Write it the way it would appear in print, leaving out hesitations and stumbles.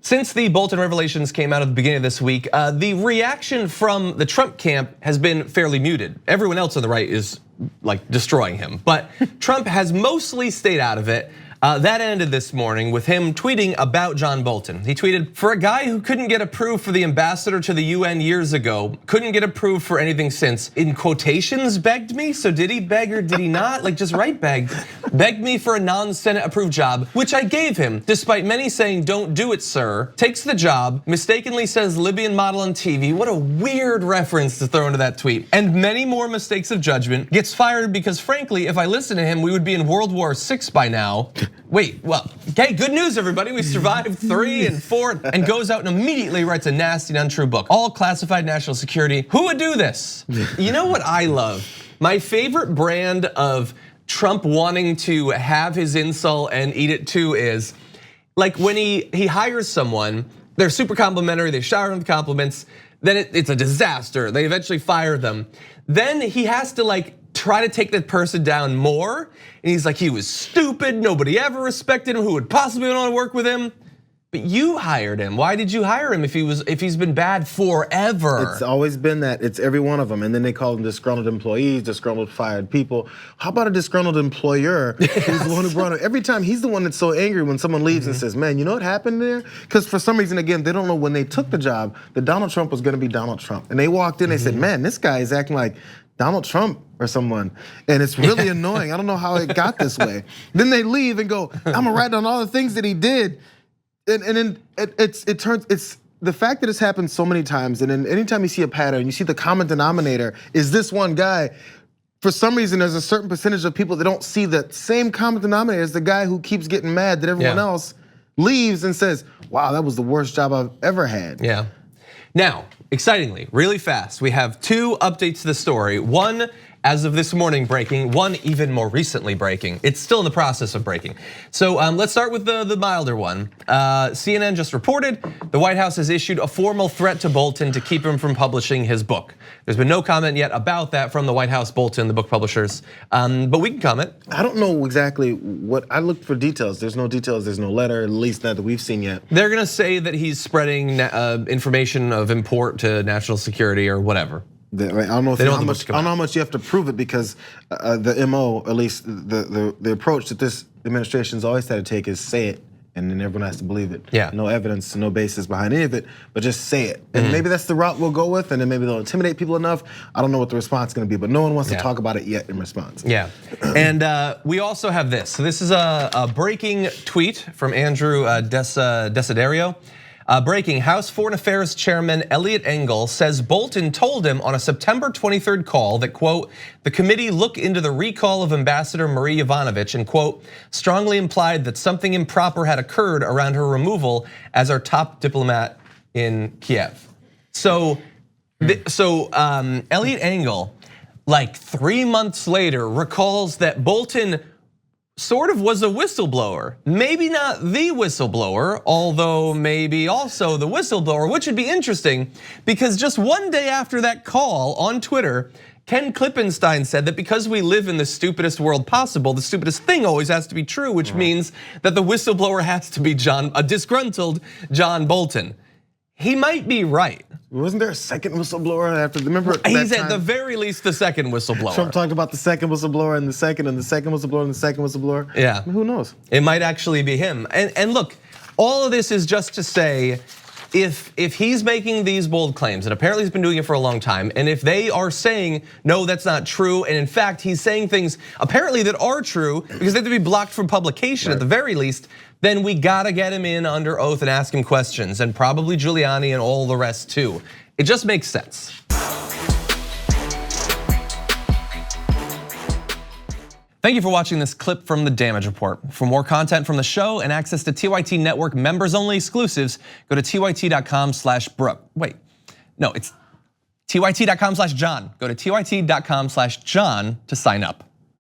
Since the Bolton revelations came out at the beginning of this week, the reaction from the Trump camp has been fairly muted. Everyone else on the right is like destroying him, but Trump has mostly stayed out of it. That ended this morning with him tweeting about John Bolton. He tweeted, "For a guy who couldn't get approved for the ambassador to the UN years ago, couldn't get approved for anything since, in quotations, begged me." So did he beg or did he not? Like just write begged. Begged me for a non-Senate approved job, which I gave him, despite many saying, "Don't do it, sir." Takes the job, mistakenly says Libyan model on TV. What a weird reference to throw into that tweet. And many more mistakes of judgment. Gets fired because frankly, if I listened to him, we would be in World War VI by now. Wait, well, okay, good news everybody. We survived 3 and 4 and goes out and immediately writes a nasty and untrue book. All classified national security. Who would do this? You know what I love? My favorite brand of Trump wanting to have his insult and eat it too is like when he hires someone, they're super complimentary, they shower him with compliments, then it's a disaster. They eventually fire them. Then he has to like try to take that person down more. And he's like, he was stupid, nobody ever respected him, who would possibly want to work with him? But you hired him. Why did you hire him if he's been bad forever? It's always been that. It's every one of them. And then they call them disgruntled employees, disgruntled fired people. How about a disgruntled employer who's the one who brought him? Every time he's the one that's so angry when someone leaves and says, man, you know what happened there? Because for some reason, again, they don't know when they took the job that Donald Trump was gonna be Donald Trump. And they walked in, they said, man, this guy is acting like Donald Trump or someone, and it's really annoying. I don't know how it got this way. Then they leave and go, I'm gonna write down all the things that he did. And then it's the fact that it's happened so many times, and then anytime you see a pattern, you see the common denominator is this one guy. For some reason, there's a certain percentage of people that don't see that same common denominator as the guy who keeps getting mad that everyone else leaves and says, wow, that was the worst job I've ever had. Yeah. Now, excitingly, really fast, we have 2 updates to the story. One, as of this morning breaking, one even more recently breaking. It's still in the process of breaking. So let's start with the milder one. CNN just reported the White House has issued a formal threat to Bolton to keep him from publishing his book. There's been no comment yet about that from the White House, Bolton, the book publishers, but we can comment. I don't know exactly what, I looked for details. There's no details, there's no letter, at least not that we've seen yet. They're gonna say that he's spreading information of import to national security or whatever. I don't know how much you have to prove it, because the MO, at least the approach that this administration's always had to take is say it, and then everyone has to believe it. Yeah. No evidence, no basis behind any of it, but just say it. And maybe that's the route we'll go with, and then maybe they'll intimidate people enough. I don't know what the response is gonna be, but no one wants to talk about it yet in response. Yeah, and we also have this. So this is a breaking tweet from Andrew Desiderio. Breaking, House Foreign Affairs Chairman Eliot Engel says Bolton told him on a September 23rd call that, quote, the committee look into the recall of Ambassador Marie Yovanovitch and, quote, strongly implied that something improper had occurred around her removal as our top diplomat in Kiev. So Eliot Engel, like 3 months later, recalls that Bolton sort of was a whistleblower. Maybe not the whistleblower, although maybe also the whistleblower, which would be interesting because just one day after that call on Twitter, Ken Klippenstein said that because we live in the stupidest world possible, the stupidest thing always has to be true, which means that the whistleblower has to be a disgruntled John Bolton. He might be right. Wasn't there a second whistleblower after? Remember? He's at the very least the second whistleblower. Trump talked about the second whistleblower and the second whistleblower and the second whistleblower. Yeah. I mean, who knows? It might actually be him. And look, all of this is just to say, if he's making these bold claims, and apparently he's been doing it for a long time, and if they are saying, no, that's not true, and in fact, he's saying things apparently that are true because they have to be blocked from publication at the very least, then we gotta get him in under oath and ask him questions, and probably Giuliani and all the rest too. It just makes sense. Thank you for watching this clip from the Damage Report. For more content from the show and access to TYT Network members-only exclusives, go to tyt.com/Brooke. Wait, no, it's tyt.com/John. Go to tyt.com/John to sign up.